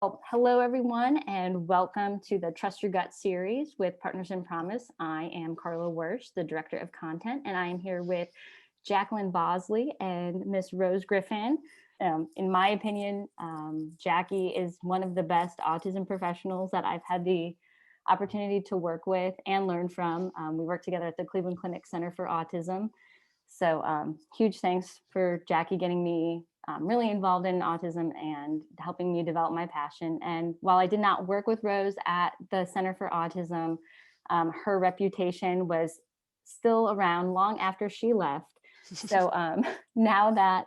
Well, hello, everyone, and welcome to the Trust Your Gut series with Partners in Promise. I am Carla Wyrsch, the Director of Content, and I am here with Jaclynn Bosley and Miss Rose Griffin. In my opinion, Jackie is one of the best autism professionals that I've had the opportunity to work with and learn from. We work together at the Cleveland Clinic Center for Autism. So huge thanks for Jackie getting me really involved in autism and helping me develop my passion. And while I did not work with Rose at the Center for Autism, her reputation was still around long after she left. So now that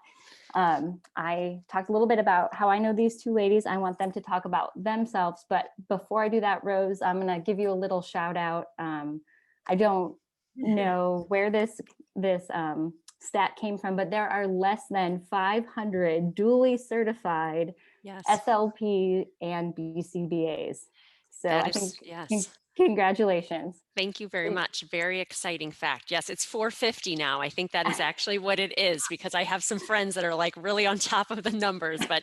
I talked a little bit about how I know these two ladies, I want them to talk about themselves. But before I do that, Rose, I'm going to give you a little shout out. I don't know where this stat came from, but there are less than 500 duly certified SLP and BCBAs. So I think congratulations. Thank you very much. Very exciting fact. Yes, it's 450 now. I think that is actually what it is, because I have some friends that are like really on top of the numbers, but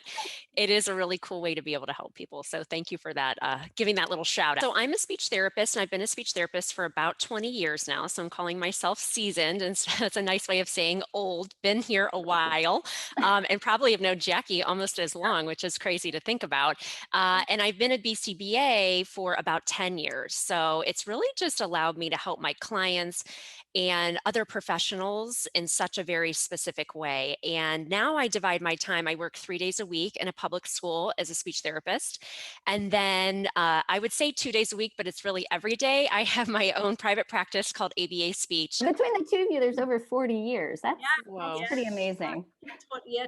it is a really cool way to be able to help people. So thank you for that, giving that little shout out. So I'm a speech therapist, and I've been a speech therapist for about 20 years now. So I'm calling myself seasoned, and that's a nice way of saying old, been here a while, and probably have known Jackie almost as long, which is crazy to think about. And I've been a BCBA for about 10 years. So it's really just allowed me to help my clients and other professionals in such a very specific way. And now I divide my time. I work 3 days a week in a public school as a speech therapist. And then I would say 2 days a week, but it's really every day. I have my own private practice called ABA Speech. Between the two of you, there's over 40 years. That's pretty amazing.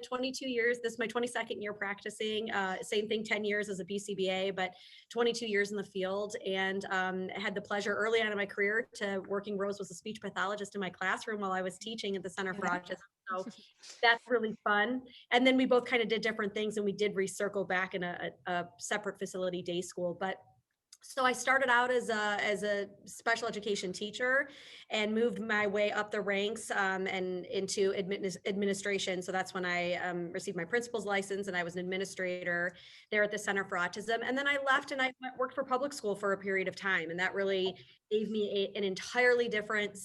22 years. This is my 22nd year practicing. Same thing, 10 years as a BCBA, but 22 years in the field. And had the pleasure early on in my career to working. Rose was a speech pathologist in my classroom while I was teaching at the Center for Autism. So that's really fun. And then we both kind of did different things, and we did recircle back in a separate facility day school. But so I started out as a special education teacher and moved my way up the ranks and into administration. So that's when I received my principal's license, and I was an administrator there at the Center for Autism. And then I left and I worked for public school for a period of time. And that really gave me an entirely different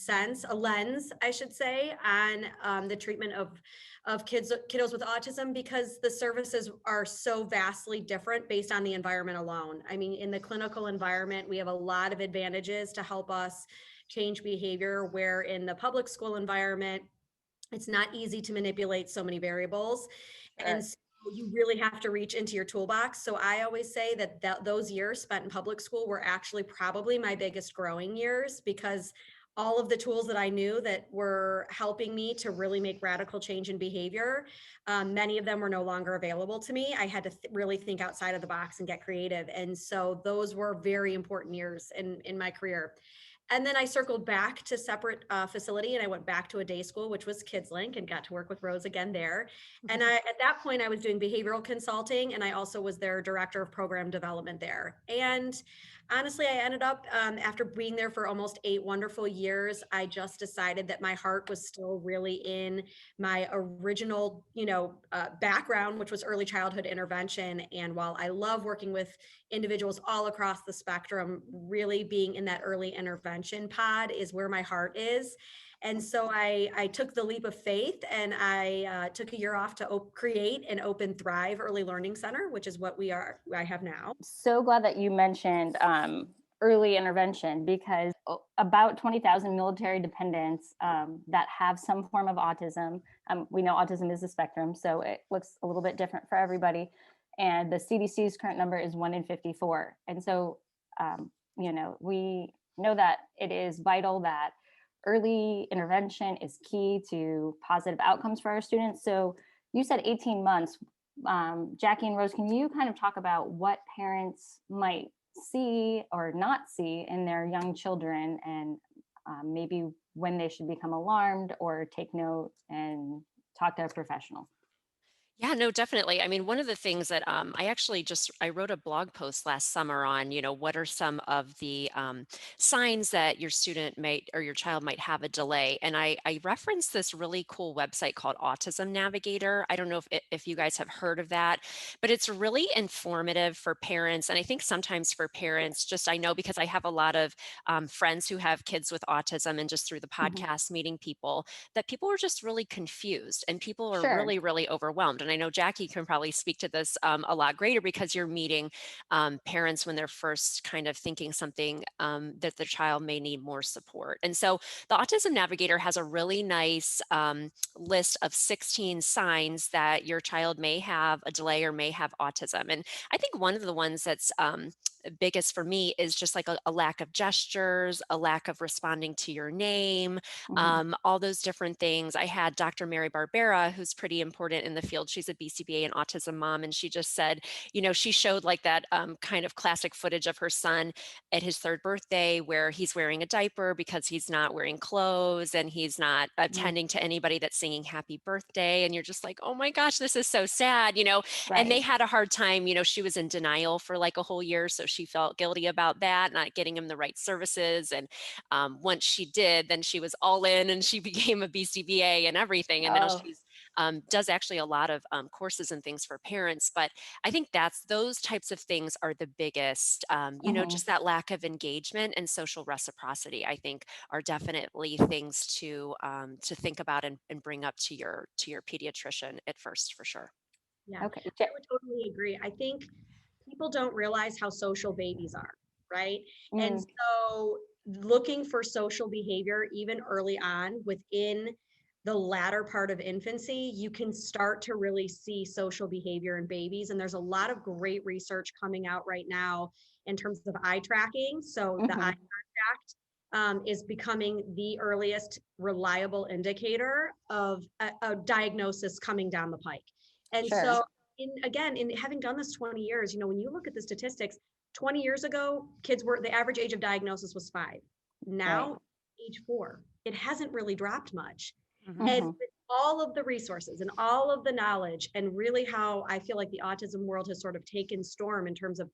a lens, I should say, on the treatment of kiddos with autism, because the services are so vastly different based on the environment alone. I mean, in the clinical environment, we have a lot of advantages to help us change behavior, where in the public school environment, it's not easy to manipulate so many variables. And so you really have to reach into your toolbox. So I always say that those years spent in public school were actually probably my biggest growing years, because all of the tools that I knew that were helping me to really make radical change in behavior, many of them were no longer available to me. I had to really think outside of the box and get creative. And so those were very important years in my career. And then I circled back to separate facility, and I went back to a day school, which was KidsLink, and got to work with Rose again there. And at that point, I was doing behavioral consulting, and I also was their director of program development there. And honestly, I ended up, after being there for almost 8 wonderful years, I just decided that my heart was still really in my original, background, which was early childhood intervention. And while I love working with individuals all across the spectrum, really being in that early intervention pod is where my heart is. And so I took the leap of faith, and I took a year off to create and open Thrive Early Learning Center, which is what I have now. So glad that you mentioned early intervention, because about 20,000 military dependents that have some form of autism. We know autism is a spectrum, so it looks a little bit different for everybody. And the CDC's current number is 1 in 54. And so, we know that it is vital that early intervention is key to positive outcomes for our students. So you said 18 months. Jackie and Rose, can you kind of talk about what parents might see or not see in their young children, and maybe when they should become alarmed or take note and talk to a professional? Yeah, no, definitely. I mean, one of the things that I wrote a blog post last summer on, what are some of the signs that your student might or your child might have a delay. And I referenced this really cool website called Autism Navigator. I don't know if you guys have heard of that, but it's really informative for parents. And I think sometimes for parents, just I know because I have a lot of friends who have kids with autism, and just through the Mhm. podcast meeting people, that people are just really confused and people are Sure. really, really overwhelmed. And I know Jackie can probably speak to this a lot greater because you're meeting parents when they're first kind of thinking something that their child may need more support. And so the Autism Navigator has a really nice list of 16 signs that your child may have a delay or may have autism. And I think one of the ones that's biggest for me is just like a lack of gestures, a lack of responding to your name, Mhm. all those different things. I had Dr. Mary Barbera, who's pretty important in the field. She's a BCBA and autism mom. And she just said, she showed like that kind of classic footage of her son at his third birthday where he's wearing a diaper because he's not wearing clothes and he's not Mhm. attending to anybody that's singing happy birthday. And you're just like, oh my gosh, this is so sad. And they Right. had a hard time, she was in denial for like a whole year. So she felt guilty about that, not getting him the right services. And once she did, then she was all in and she became a BCBA and everything. And now Oh. she's does actually a lot of courses and things for parents. But I think those types of things are the biggest, Mhm. just that lack of engagement and social reciprocity, I think are definitely things to think about and bring up to your pediatrician at first for sure. Yeah, Okay. I would totally agree. I think people don't realize how social babies are, right? And Mm. so looking for social behavior even early on within the latter part of infancy, you can start to really see social behavior in babies. And there's a lot of great research coming out right now in terms of eye tracking. So the eye Mhm. contact is becoming the earliest reliable indicator of a diagnosis coming down the pike. And Sure. so in having done this 20 years, when you look at the statistics, 20 years ago, the average age of diagnosis was 5. Right. Now, age 4. It hasn't really dropped much. Mhm. And Mhm. with all of the resources and all of the knowledge, and really how I feel like the autism world has sort of taken storm in terms of,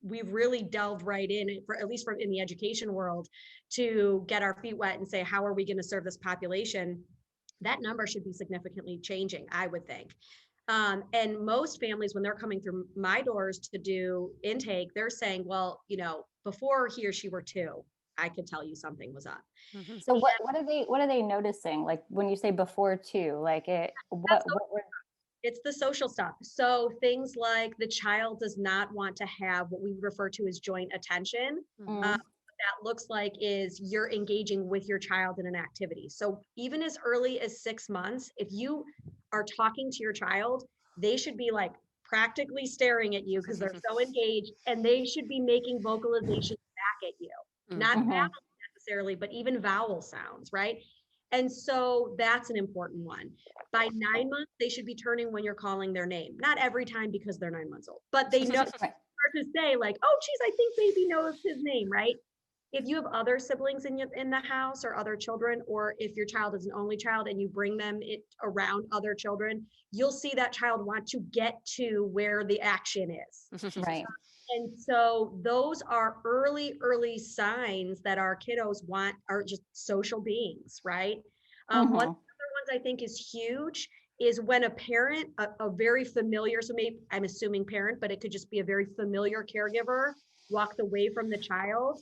we've really delved right in, for at least from in the education world, to get our feet wet and say, how are we going to serve this population? That number should be significantly changing, I would think. And most families, when they're coming through my doors to do intake, they're saying, well, before he or she were 2, I could tell you something was up. Mhm. So what are they noticing? Like when you say before two, like That's what were It's the social stuff. So things like the child does not want to have what we refer to as joint attention. Mhm. What mm, that looks like is you're engaging with your child in an activity. So even as early as 6 months, if you are talking to your child, they should be like practically staring at you because they're so engaged, and they should be making vocalizations back at you. Not Mhm. mhm. babble necessarily, but even vowel sounds, right? And so that's an important one. By 9 months, they should be turning when you're calling their name. Not every time because they're 9 months old, but they know Right. start to say like, "Oh, geez, I think baby knows his name," right? If you have other siblings in the house or other children, or if your child is an only child and you bring them around other children, you'll see that child want to get to where the action is. Right. And so those are early signs that our kiddos are just social beings, right? One of Mhm. the other ones I think is huge is when a parent, a very familiar, so maybe I'm assuming parent, but it could just be a very familiar caregiver, walks away from the child.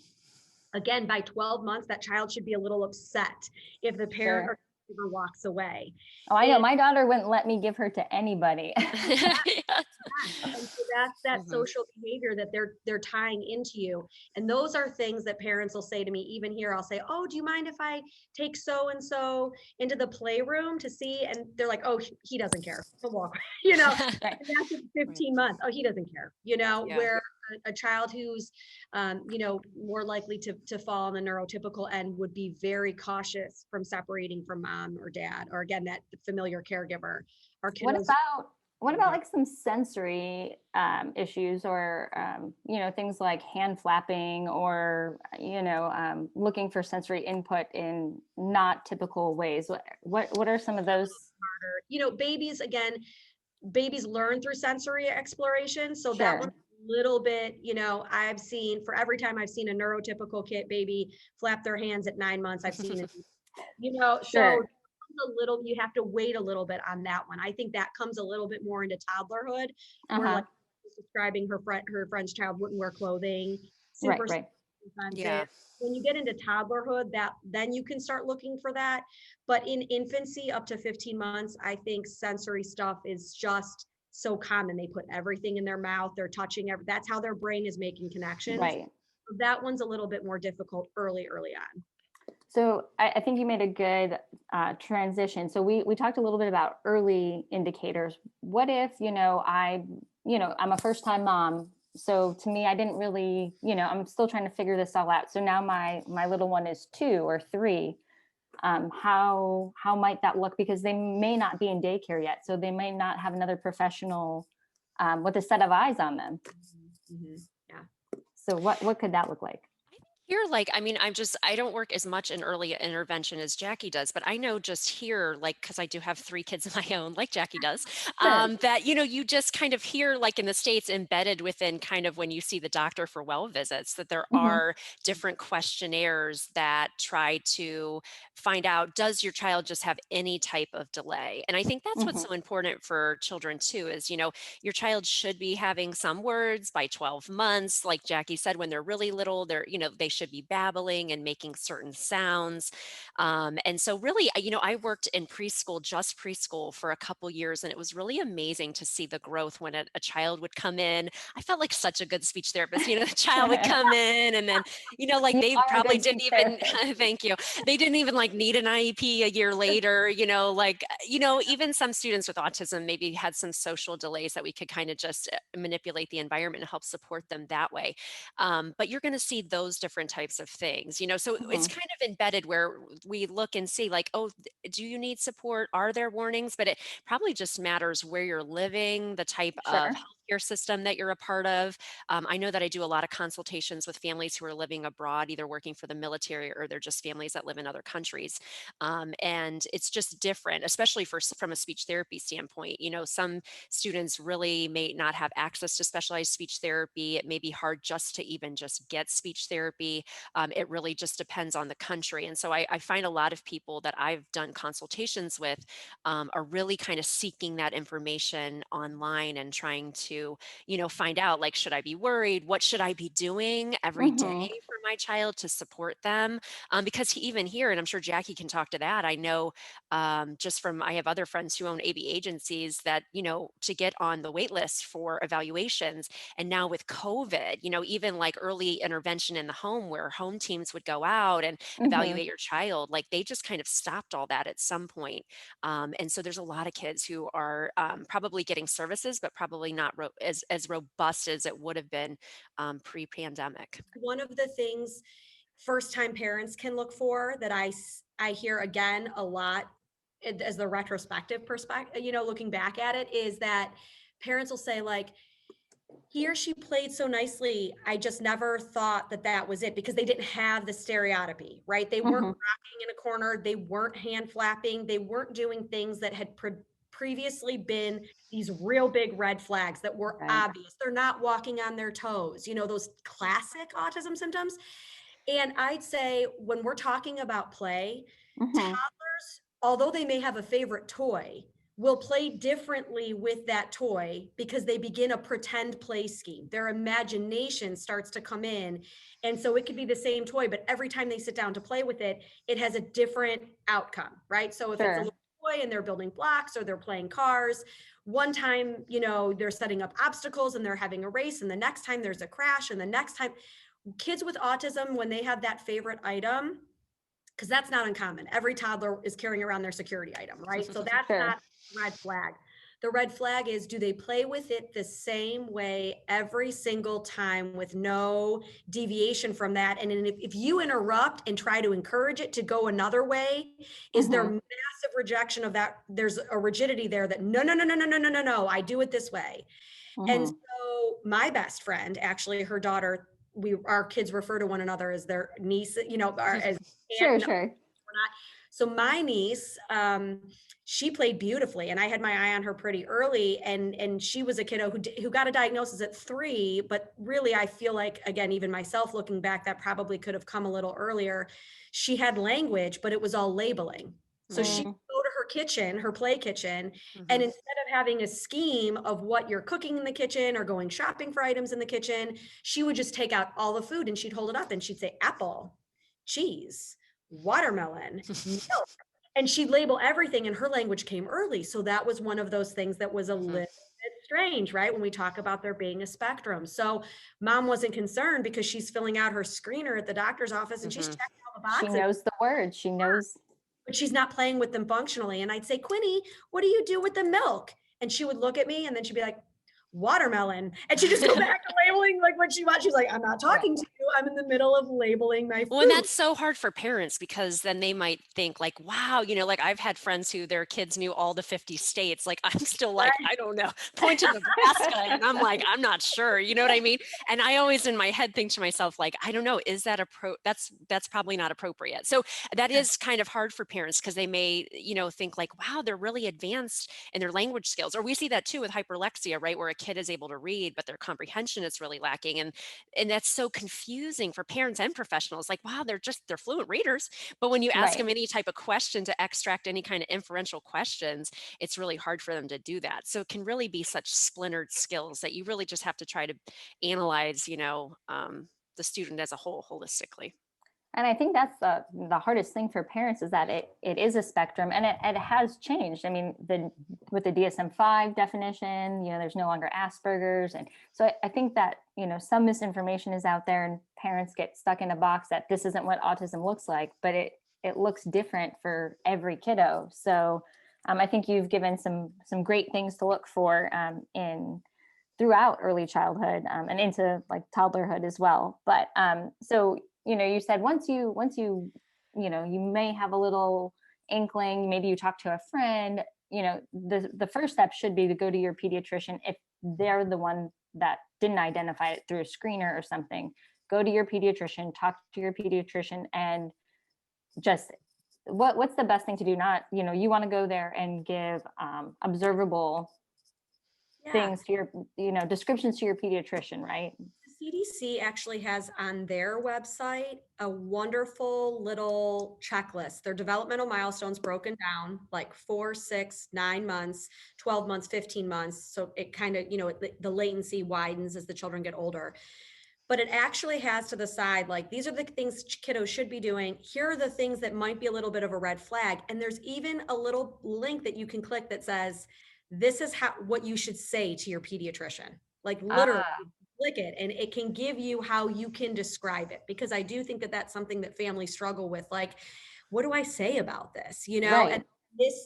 Again, by 12 months, that child should be a little upset if the parent Sure. or caregiver walks away. Oh, I know. And My daughter wouldn't let me give her to anybody. Yes. And so that's that Mhm. social behavior that they're tying into you. And those are things that parents will say to me. Even here, I'll say, "Oh, do you mind if I take so and so into the playroom to see?" And they're like, "Oh, he doesn't care. He'll walk." you know, Right. and that's at Right. 15 months. Oh, he doesn't care. Yeah. Where a child who's more likely to fall on the neurotypical end would be very cautious from separating from mom or dad, or again, that familiar caregiver. Our What kiddos. about what about like some sensory issues or things like hand flapping or looking for sensory input in not typical ways? What are some of those? Babies, again, babies learn through sensory exploration. So that Sure. one's a little bit, I've seen, for every time I've seen a neurotypical baby flap their hands at 9 months, I've seen it, so Sure. you have to wait a little bit on that one. I think that comes a little bit more into toddlerhood, where Uh-huh. like describing her friend's child wouldn't wear clothing, Right, super right. Yeah. sensitive. When you get into toddlerhood, then you can start looking for that. But in infancy up to 15 months, I think sensory stuff is just so common. They put everything in their mouth, they're touching that's how their brain is making connections. Right. That one's a little bit more difficult early on. So I think you made a good transition. So we talked a little bit about early indicators. What if, I'm a first time mom. So to me, I didn't really, I'm still trying to figure this all out. So now my little one is 2 or 3. How might that look? Because they may not be in daycare yet. So they may not have another professional with a set of eyes on them. Mm-hmm. Yeah. So what could that look like? Here, I don't work as much in early intervention as Jackie does, but I know just here, because I do have 3 kids of my own, like Jackie does, Sure. that, you just kind of hear, like in the States, embedded within kind of when you see the doctor for well visits, that there Mm-hmm. are different questionnaires that try to find out, does your child just have any type of delay? And I think that's what's so important for children too, is, your child should be having some words by 12 months. Like Jackie said, when they're really little, they should be babbling and making certain sounds. And so really, I worked in preschool, just preschool for a couple years, and it was really amazing to see the growth when a child would come in. I felt like such a good speech therapist. The child would come in and then, You they are a probably good didn't speech even, therapist. thank you. They didn't even need an IEP a year later, even some students with autism maybe had some social delays that we could kind of just manipulate the environment and help support them that way. But you're going to see those different types of things, so it's kind of embedded where we look and see oh, do you need support? Are there warnings? But it probably just matters where you're living, the type of Sure. healthcare system that you're a part of. I know that I do a lot of consultations with families who are living abroad, either working for the military or they're just families that live in other countries. And it's just different, especially from a speech therapy standpoint. Some students really may not have access to specialized speech therapy. It may be hard just to even just get speech therapy. It really just depends on the country. And so I find a lot of people that I've done consultations with are really kind of seeking that information online and trying to, find out, should I be worried? What should I be doing every day for my child to support them? Because even here, and I'm sure Jackie can talk to that, I know just from, I have other friends who own AB agencies that, to get on the wait list for evaluations. And now with COVID, even early intervention in the home where home teams would go out and evaluate your child, they just kind of stopped all that at some point. And so there's a lot of kids who are probably getting services, but probably not as robust as it would have been pre-pandemic. One of the things first-time parents can look for that I hear again a lot as the retrospective perspective, looking back at it, is that parents will say he or she played so nicely. I just never thought that was it, because they didn't have the stereotypy, right? They weren't rocking in a corner. They weren't hand flapping. They weren't doing things that had previously been these real big red flags that were obvious. They're not walking on their toes, those classic autism symptoms. And I'd say when we're talking about play, toddlers, although they may have a favorite toy, will play differently with that toy because they begin a pretend play scheme. Their imagination starts to come in. And so it could be the same toy, but every time they sit down to play with it, it has a different outcome, right? So if it's a little toy and they're building blocks or they're playing cars, one time, they're setting up obstacles and they're having a race, and the next time there's a crash, and the next time. Kids with autism, when they have that favorite item, because that's not uncommon. Every toddler is carrying around their security item, right? So that's not a red flag. The red flag is, do they play with it the same way every single time with no deviation from that? And if you interrupt and try to encourage it to go another way, is there massive rejection of that? There's a rigidity there that no, I do it this way. And so my best friend, actually, her daughter, our kids refer to one another as their niece, as Sure. we're not. So my niece, she played beautifully, and I had my eye on her pretty early, and she was a kiddo who got a diagnosis at 3, but really I feel like, again, even myself looking back, that probably could have come a little earlier. She had language, but it was all labeling. So she would go to her kitchen, her play kitchen, and instead of having a scheme of what you're cooking in the kitchen or going shopping for items in the kitchen, she would just take out all the food and she'd hold it up and she'd say apple, cheese, watermelon, milk. And she'd label everything, and her language came early. So that was one of those things that was a little bit strange, right? When we talk about there being a spectrum. So mom wasn't concerned because she's filling out her screener at the doctor's office and she's checking all the boxes. She knows the words, she knows. But she's not playing with them functionally. And I'd say, Quinny, what do you do with the milk? And she would look at me and then she'd be like, watermelon. And she just go back to labeling like what she wants. She's like, I'm not talking to you. I'm in the middle of labeling my food. Well, and that's so hard for parents because then they might think like, wow, like I've had friends who their kids knew all the 50 states. Like I'm still like, I don't know, point to Nebraska. And I'm like, I'm not sure. You know what I mean? And I always in my head think to myself, like, I don't know, is that that's probably not appropriate. So that is kind of hard for parents because they may, think like, wow, they're really advanced in their language skills. Or we see that too with hyperlexia, right? Where a kid is able to read, but their comprehension is really lacking. And that's so confusing for parents and professionals. Like, wow, they're fluent readers. But when you ask them any type of question to extract any kind of inferential questions, it's really hard for them to do that. So it can really be such splintered skills that you really just have to try to analyze, the student as a whole holistically. And I think that's the hardest thing for parents is that it is a spectrum, and it has changed. I mean, with the DSM-5 definition, there's no longer Asperger's. And so I think that, some misinformation is out there and parents get stuck in a box that this isn't what autism looks like, but it looks different for every kiddo. So I think you've given some great things to look for throughout early childhood and into like toddlerhood as well. But so you said once you may have a little inkling, maybe you talk to a friend, the first step should be to go to your pediatrician. If they're the one that didn't identify it through a screener or something, go to your pediatrician, talk to your pediatrician, and just what's the best thing to do? Not, you want to go there and give observable things to your, descriptions to your pediatrician, right? CDC actually has on their website a wonderful little checklist. Their developmental milestones broken down like 4, 6, 9 months, 12 months, 15 months. So it kind of, the latency widens as the children get older. But it actually has to the side, like, these are the things kiddos should be doing. Here are the things that might be a little bit of a red flag. And there's even a little link that you can click that says, this is what you should say to your pediatrician. Like literally. Click it and it can give you how you can describe it, because I do think that that's something that families struggle with. Like, what do I say about this? Right. And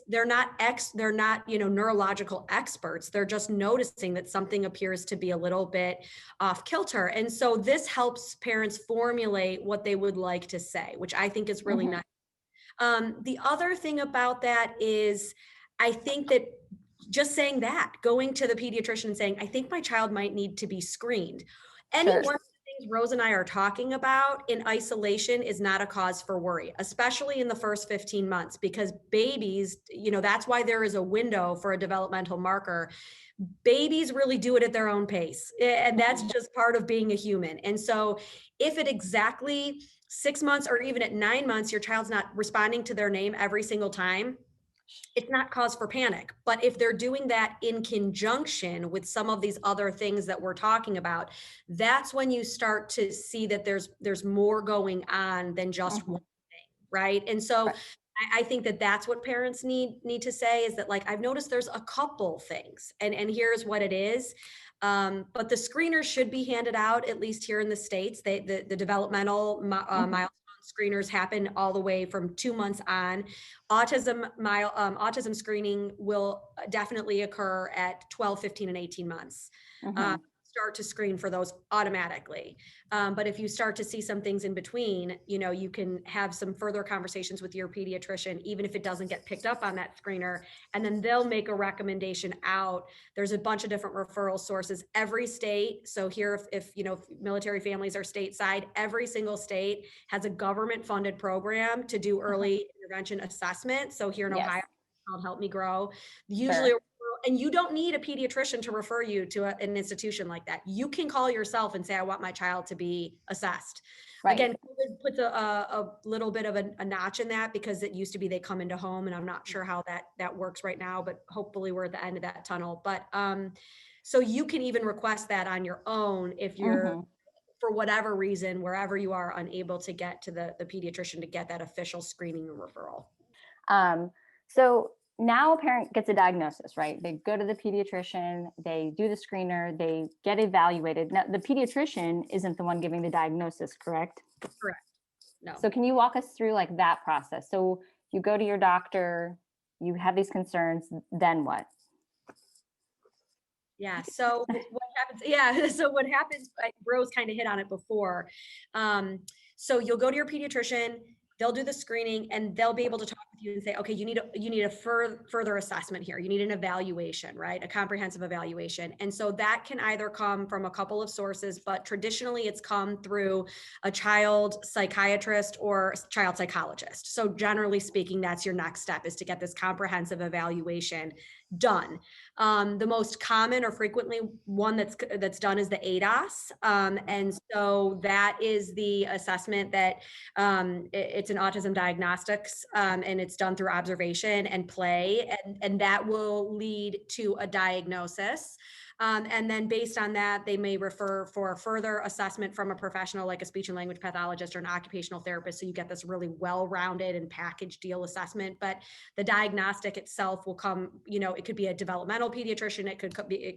they're not neurological experts. They're just noticing that something appears to be a little bit off kilter. And so this helps parents formulate what they would like to say, which I think is really nice. The other thing about that is, I think that just saying that, going to the pediatrician and saying, I think my child might need to be screened. Any one of the things Rose and I are talking about in isolation is not a cause for worry, especially in the first 15 months, because babies, that's why there is a window for a developmental marker. Babies really do it at their own pace. And that's just part of being a human. And so if at exactly 6 months or even at 9 months, your child's not responding to their name every single time, it's not cause for panic. But if they're doing that in conjunction with some of these other things that we're talking about, that's when you start to see that there's more going on than just one thing, right? And so I think that that's what parents need to say, is that, like, I've noticed there's a couple things, and here's what it is. But the screeners should be handed out, at least here in the States. The developmental milestone screeners happen all the way from 2 months on. Autism screening will definitely occur at 12, 15, and 18 months. Start to screen for those automatically. But if you start to see some things in between, you can have some further conversations with your pediatrician, even if it doesn't get picked up on that screener, and then they'll make a recommendation out. There's a bunch of different referral sources. Every state, so here, if military families are stateside, every single state has a government funded program to do early intervention assessment. So here in Yes. Ohio, it's called Help Me Grow. Sure. Usually, and you don't need a pediatrician to refer you to an institution like that. You can call yourself and say, I want my child to be assessed. Right. Again, COVID puts a little bit of a notch in that, because it used to be they come into home, and I'm not sure how that works right now, but hopefully we're at the end of that tunnel. But so you can even request that on your own if you're, for whatever reason, wherever you are, unable to get to the pediatrician to get that official screening and referral. So now a parent gets a diagnosis, right? They go to the pediatrician, they do the screener, they get evaluated. Now, the pediatrician isn't the one giving the diagnosis, correct? Correct. No. So can you walk us through like that process? So you go to your doctor, you have these concerns, then what? Yeah. So what happens? Yeah. So what happens? Rose kind of hit on it before. So you'll go to your pediatrician. They'll do the screening, and they'll be able to talk with you and say, okay, you need a further assessment here. You need an evaluation, right? A comprehensive evaluation. And so that can either come from a couple of sources, but traditionally it's come through a child psychiatrist or child psychologist. So generally speaking, that's your next step, is to get this comprehensive evaluation done. The most common or frequently one that's done is the ADOS. And so that is the assessment that it's an autism diagnostics, and it's done through observation and play, and that will lead to a diagnosis. And then based on that, they may refer for further assessment from a professional like a speech and language pathologist or an occupational therapist. So you get this really well-rounded and packaged deal assessment. But the diagnostic itself will come, it could be a developmental pediatrician, it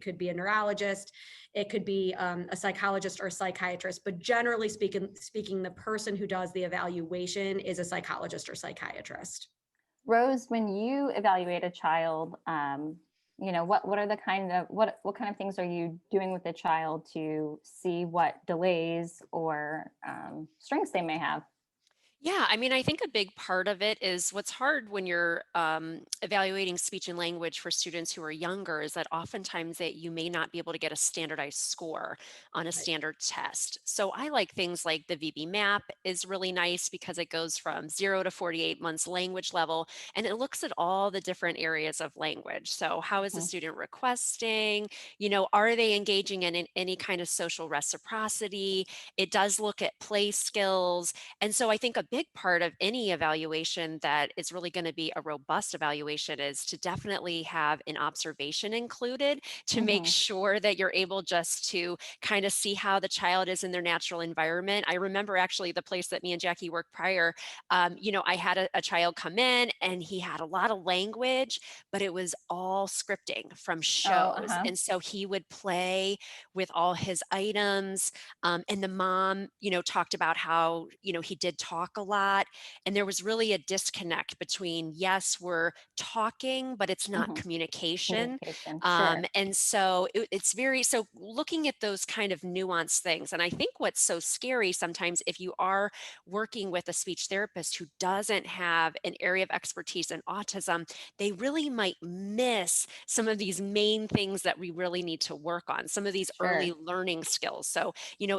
could be a neurologist, it could be a psychologist or a psychiatrist. But generally speaking, the person who does the evaluation is a psychologist or psychiatrist. Rose, when you evaluate a child, what are the what kind of things are you doing with the child to see what delays or strengths they may have? Yeah, I mean, I think a big part of it is what's hard when you're evaluating speech and language for students who are younger is that oftentimes that you may not be able to get a standardized score on a standard test. So I like things like the VB map is really nice because it goes from 0 to 48 months language level, and it looks at all the different areas of language. So how is the student requesting? Are they engaging in any kind of social reciprocity? It does look at play skills. And so I think a big part of any evaluation that is really going to be a robust evaluation is to definitely have an observation included to make sure that you're able just to kind of see how the child is in their natural environment. I remember actually the place that me and Jackie worked prior, I had a child come in and he had a lot of language, but it was all scripting from shows. And so he would play with all his items. And the mom, talked about how, he did talk a lot. And there was really a disconnect between, yes, we're talking, but it's not communication. Sure. And so so looking at those kind of nuanced things. And I think what's so scary sometimes if you are working with a speech therapist who doesn't have an area of expertise in autism, they really might miss some of these main things that we really need to work on, some of these early learning skills. So,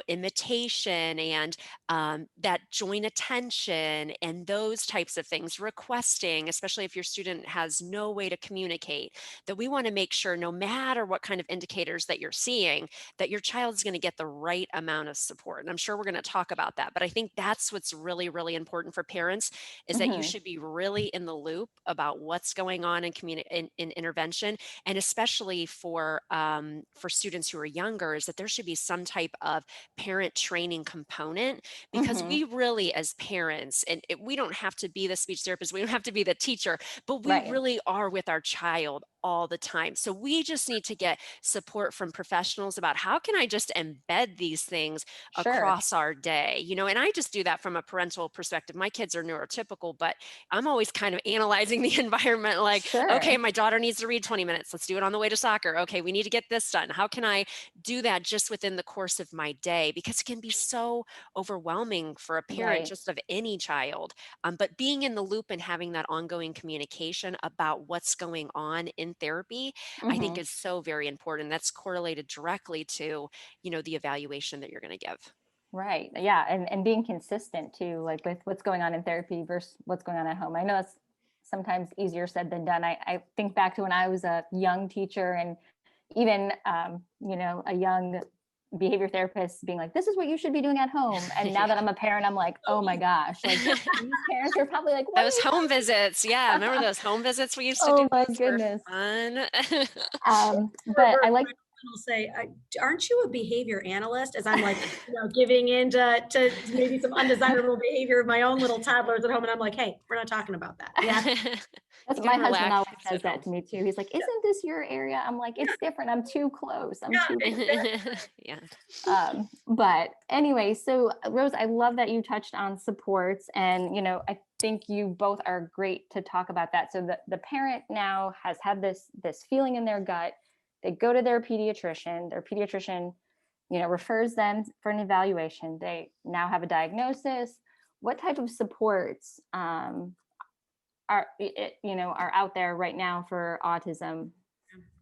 imitation and that joint attention and those types of things, requesting, especially if your student has no way to communicate, that we want to make sure no matter what kind of indicators that you're seeing, that your child is going to get the right amount of support. And I'm sure we're going to talk about that. But I think that's what's really, really important for parents is that you should be really in the loop about what's going on in intervention. And especially for students who are younger, is that there should be some type of parent training component, because we really, as parents, and we don't have to be the speech therapist, we don't have to be the teacher, but we really are with our child all the time. So we just need to get support from professionals about how can I just embed these things across our day, and I just do that from a parental perspective. My kids are neurotypical, but I'm always kind of analyzing the environment like, okay, my daughter needs to read 20 minutes. Let's do it on the way to soccer. Okay, we need to get this done. How can I do that just within the course of my day? Because it can be so overwhelming for a parent just of any child. But being in the loop and having that ongoing communication about what's going on in therapy, I think is so very important. That's correlated directly to, the evaluation that you're going to give. Right. Yeah. And being consistent too, like with what's going on in therapy versus what's going on at home. I know it's sometimes easier said than done. I think back to when I was a young teacher and even, a young behavior therapist being like, this is what you should be doing at home. And now that I'm a parent, I'm like, oh my gosh, like these parents are probably like, what Those home visits. Yeah. Remember those home visits we used to oh do? my Those were goodness. fun. But I like, Will say, aren't you a behavior analyst? As I'm like, giving in to maybe some undesirable behavior of my own little toddlers at home. And I'm like, hey, we're not talking about that. yeah, that's You my can husband relax always says at that home. to me too. He's like, isn't this your area? I'm like, it's different. I'm too close. I'm too close. Yeah. But anyway, so Rose, I love that you touched on supports, and I think you both are great to talk about that. So the parent now has had this feeling in their gut. They go to their pediatrician. Their pediatrician, refers them for an evaluation. They now have a diagnosis. What type of supports are out there right now for autism?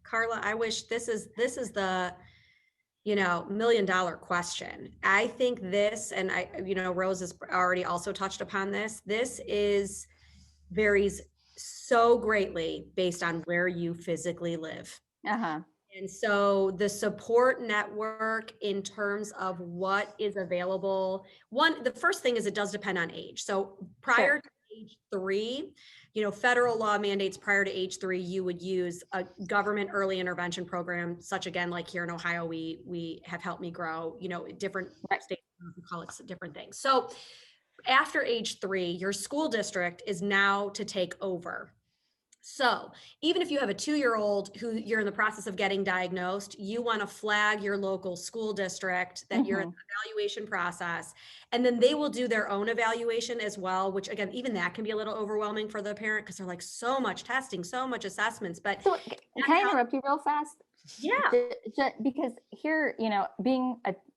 Carla, I wish this is the $1 million question. I think this, and Rose has already also touched upon this. This varies so greatly based on where you physically live. Uh-huh. And so the support network in terms of what is available, the first thing is it does depend on age. So prior to age 3, federal law mandates prior to age 3, you would use a government early intervention program, such again, like here in Ohio, we have Help Me Grow, different states call it different things. So after age 3, your school district is now to take over. So even if you have a 2-year-old who you're in the process of getting diagnosed, you want to flag your local school district that you're in the evaluation process, and then they will do their own evaluation as well, which again, even that can be a little overwhelming for the parent because they're like so much testing, so much assessments. But so can I interrupt you real fast? Yeah. Because here,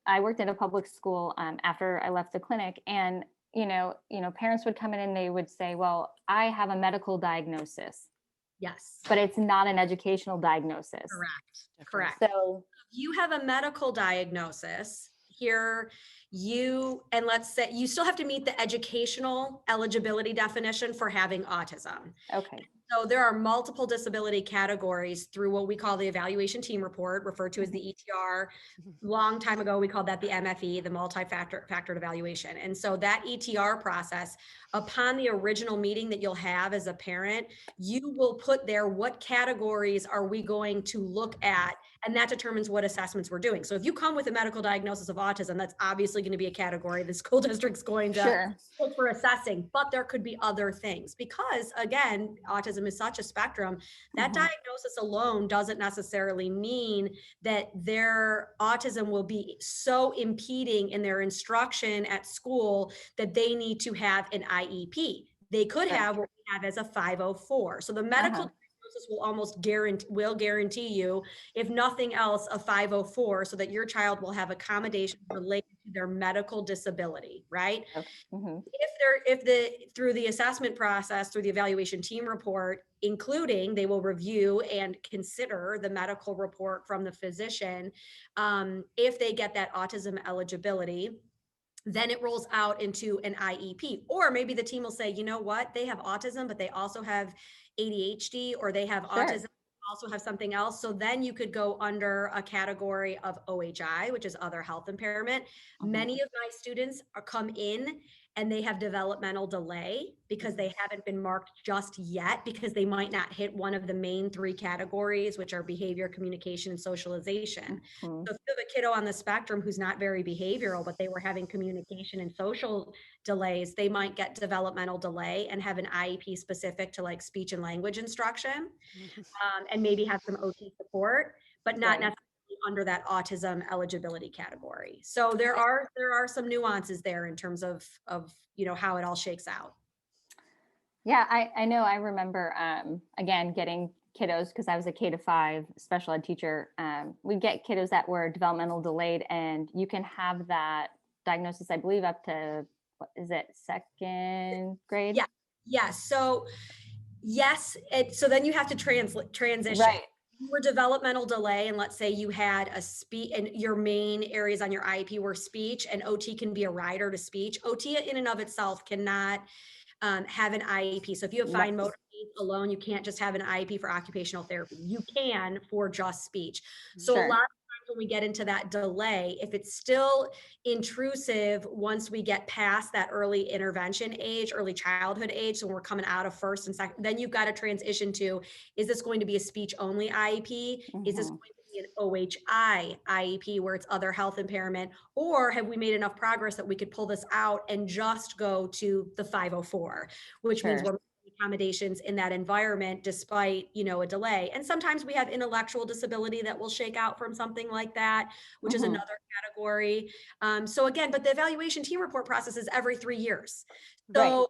I worked at a public school after I left the clinic, and parents would come in and they would say, well, I have a medical diagnosis. Yes. But it's not an educational diagnosis. Correct. So you have a medical diagnosis here, and let's say you still have to meet the educational eligibility definition for having autism. Okay. So there are multiple disability categories through what we call the evaluation team report, referred to as the ETR. Long time ago, we called that the MFE, the multi-factored evaluation. And so that ETR process, upon the original meeting that you'll have as a parent, you will put there what categories are we going to look at, and that determines what assessments we're doing. So if you come with a medical diagnosis of autism, that's obviously going to be a category the school district's going to look for assessing, but there could be other things because again, autism is such a spectrum. That diagnosis alone doesn't necessarily mean that their autism will be so impeding in their instruction at school that they need to have an IEP. They could have what we have as a 504. So the medical diagnosis will almost guarantee you, if nothing else, a 504, so that your child will have accommodations related to their medical disability, right? If through the assessment process, through the evaluation team report, including they will review and consider the medical report from the physician, if they get that autism eligibility, then it rolls out into an IEP. Or maybe the team will say, you know what, they have autism, but they also have ADHD, or they have autism, also have something else. So then you could go under a category of OHI, which is other health impairment. Many of my students come in and they have developmental delay because they haven't been marked just yet, because they might not hit one of the main 3 categories, which are behavior, communication, and socialization. So if you have a kiddo on the spectrum who's not very behavioral, but they were having communication and social delays, they might get developmental delay and have an IEP specific to like speech and language instruction, and maybe have some OT support, but not necessarily under that autism eligibility category. So there are some nuances there in terms of how it all shakes out. Yeah, I know. I remember again getting kiddos, because I was a K-5 special ed teacher. We'd get kiddos that were developmental delayed, and you can have that diagnosis, I believe, up to, what is it, 2nd grade? Yeah. So yes. So then you have to transition. Right. Your developmental delay, and let's say you had a speech and your main areas on your IEP were speech, and OT can be a rider to speech. OT in and of itself cannot have an IEP. So if you have fine motor needs alone, you can't just have an IEP for occupational therapy. You can for just speech. So a lot of times when we get into that delay, if it's still intrusive, once we get past that early intervention age, early childhood age, so when we're coming out of first and second, then you've got to transition to, is this going to be a speech only IEP? Is this going to be an OHI IEP where it's other health impairment? Or have we made enough progress that we could pull this out and just go to the 504, which means we're making accommodations in that environment despite, a delay. And sometimes we have intellectual disability that will shake out from something like that, which is another category. So again, but the evaluation team report process is every 3 years. So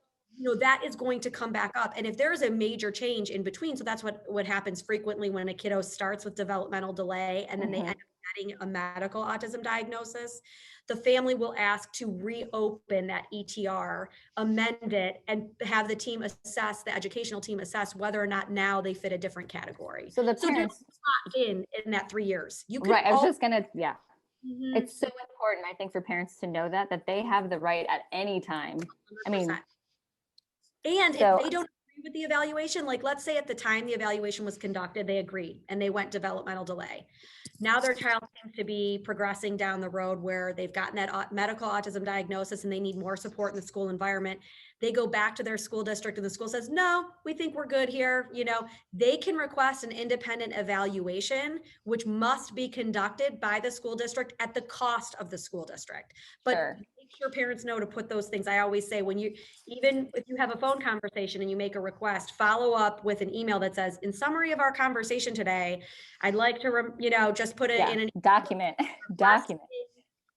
that is going to come back up. And if there's a major change in between, so that's what happens frequently when a kiddo starts with developmental delay and then they end up getting a medical autism diagnosis, the family will ask to reopen that ETR, amend it, and have the team assess, the educational team assess whether or not now they fit a different category. So the parents in that 3 years. You could right. I was just gonna, It's so important, I think, for parents to know that they have the right at any time. 100%. I mean, and if they don't agree with the evaluation, like let's say at the time the evaluation was conducted, they agreed and they went developmental delay. Now their child seems to be progressing down the road where they've gotten that medical autism diagnosis and they need more support in the school environment. They go back to their school district and the school says, no, we think we're good here. They can request an independent evaluation, which must be conducted by the school district at the cost of the school district. But make sure parents know to put those things. I always say even if you have a phone conversation and you make a request, follow up with an email that says, in summary of our conversation today, I'd like to, just put it in a document.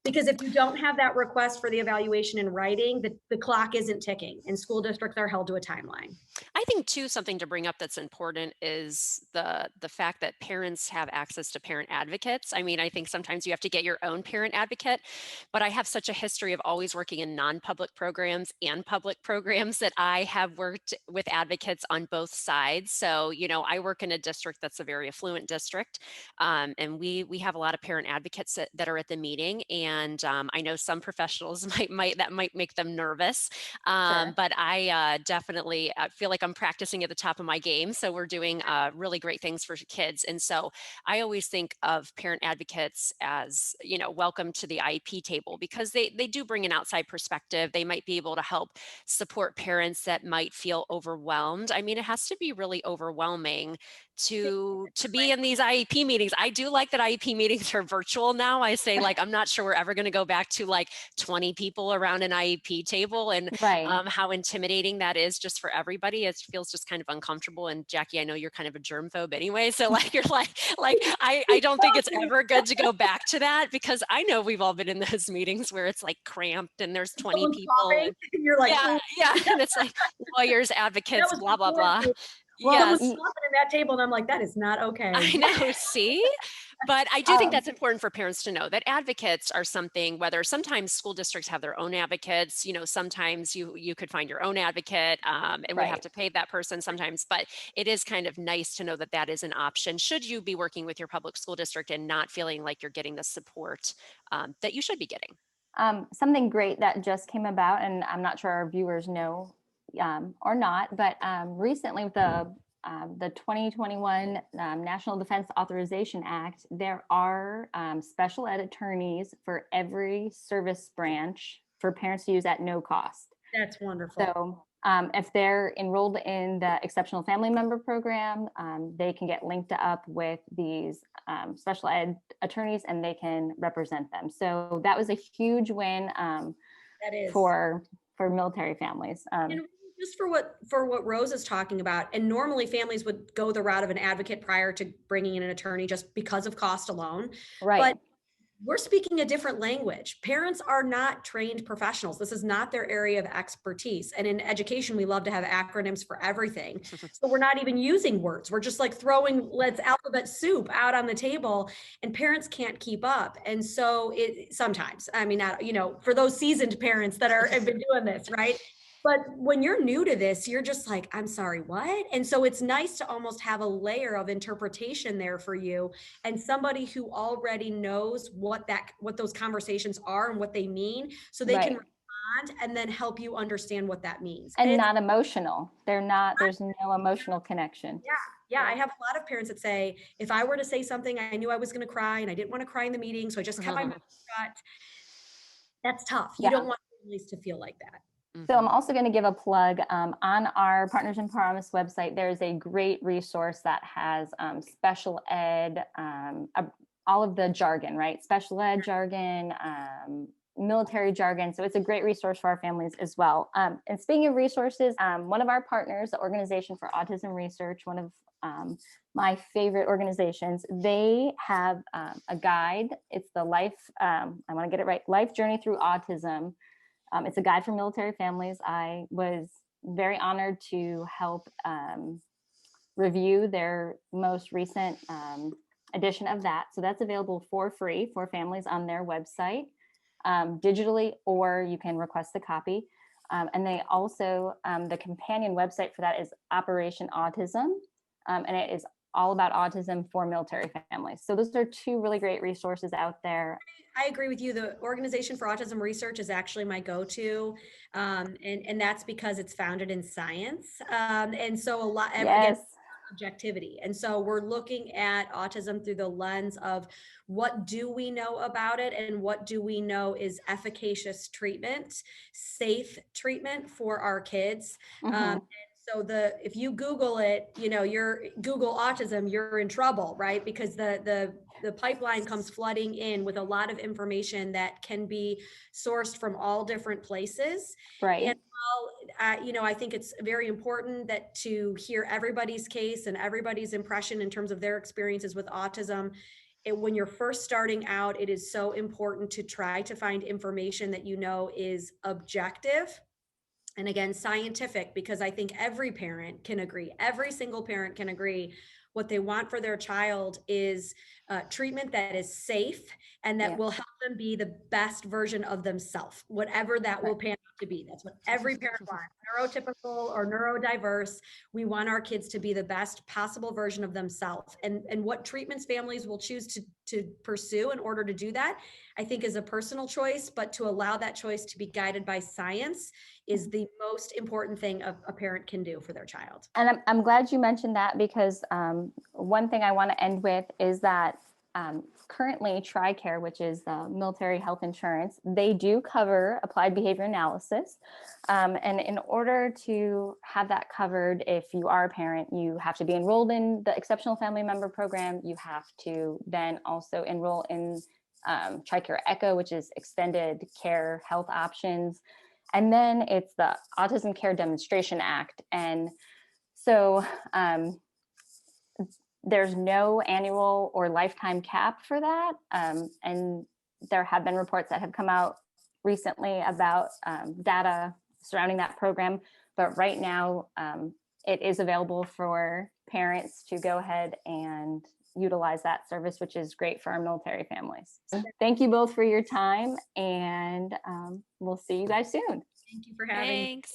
Because if you don't have that request for the evaluation in writing, the clock isn't ticking and school districts are held to a timeline. I think too, something to bring up that's important is the fact that parents have access to parent advocates. I mean, I think sometimes you have to get your own parent advocate, but I have such a history of always working in non-public programs and public programs that I have worked with advocates on both sides. So, I work in a district that's a very affluent district, and we have a lot of parent advocates that are at the meeting. And I know some professionals might make them nervous, but I definitely feel like I'm practicing at the top of my game. So we're doing really great things for kids. And so I always think of parent advocates as, welcome to the IEP table, because they do bring an outside perspective. They might be able to help support parents that might feel overwhelmed. I mean, it has to be really overwhelming to be in these IEP meetings. I do like that IEP meetings are virtual now. I say, I'm not sure we're ever going to go back to 20 people around an IEP table, and how intimidating that is just for everybody. It feels just kind of uncomfortable. And Jackie, I know you're kind of a germphobe anyway. So you're I don't think it's ever good to go back to that, because I know we've all been in those meetings where it's cramped and there's 20 people. And you're yeah. And it's lawyers, advocates, blah, blah, blah. Well, someone's in that table and I'm like, that is not okay. I know, see? But I do think that's important for parents to know that advocates are something, whether sometimes school districts have their own advocates, sometimes you could find your own advocate and would have to pay that person sometimes, but it is kind of nice to know that is an option should you be working with your public school district and not feeling like you're getting the support that you should be getting. Something great that just came about, and I'm not sure our viewers know or not, but recently with the 2021 National Defense Authorization Act, there are special ed attorneys for every service branch for parents to use at no cost. That's wonderful. So if they're enrolled in the Exceptional Family Member Program, they can get linked up with these special ed attorneys and they can represent them. So that was a huge win that is. for military families. Just for what Rose is talking about, and normally families would go the route of an advocate prior to bringing in an attorney just because of cost alone. Right. But we're speaking a different language. Parents are not trained professionals. This is not their area of expertise. And in education, we love to have acronyms for everything. So we're not even using words. We're just throwing let's alphabet soup out on the table, and parents can't keep up. And so sometimes, I mean, not, for those seasoned parents that have been doing this, right? But when you're new to this, you're just like, I'm sorry, what? And so it's nice to almost have a layer of interpretation there for you, and somebody who already knows what those conversations are and what they mean, so they can Right. respond and then help you understand what that means. And it's not emotional. There's no emotional connection. Yeah, I have a lot of parents that say, if I were to say something, I knew I was going to cry and I didn't want to cry in the meeting, so I just kept my mouth shut. That's tough. You Yeah. don't want families to feel like that. So I'm also going to give a plug on our Partners in Promise website. There's a great resource that has special ed, all of the jargon, right? Special ed jargon, military jargon. So it's a great resource for our families as well. And speaking of resources, one of our partners, the Organization for Autism Research, one of my favorite organizations, they have a guide. It's the Life, I want to get it right, Life Journey Through Autism. It's a guide for military families. I was very honored to help review their most recent edition of that. So that's available for free for families on their website, digitally, or you can request a copy. And they also, the companion website for that is Operation Autism, and it is all about autism for military families. So those are two really great resources out there. I agree with you. The Organization for Autism Research is actually my go-to, and that's because it's founded in science. And so again, objectivity. And so we're looking at autism through the lens of what do we know about it and what do we know is efficacious treatment, safe treatment for our kids. And so if you Google it, you're Google autism, you're in trouble, right? Because the pipeline comes flooding in with a lot of information that can be sourced from all different places. Right. And I think it's very important that to hear everybody's case and everybody's impression in terms of their experiences with autism. When you're first starting out, it is so important to try to find information that is objective. And again, scientific, because I think every parent can agree, every single parent can agree, what they want for their child is treatment that is safe and that will help them be the best version of themselves, whatever that will pan out to be. That's what every parent wants. Neurotypical or neurodiverse, we want our kids to be the best possible version of themselves. And what treatments families will choose to pursue in order to do that, I think is a personal choice, but to allow that choice to be guided by science is the most important thing a parent can do for their child. And I'm glad you mentioned that, because one thing I want to end with is that currently TRICARE, which is the military health insurance, they do cover applied behavior analysis. And in order to have that covered, if you are a parent, you have to be enrolled in the Exceptional Family Member Program. You have to then also enroll in TRICARE ECHO, which is Extended Care Health Options. And then it's the Autism Care Demonstration Act. And so there's no annual or lifetime cap for that. And there have been reports that have come out recently about data surrounding that program. But right now, it is available for parents to go ahead and utilize that service, which is great for our military families. Thank you both for your time, and we'll see you guys soon. Thank you for having me. Thanks.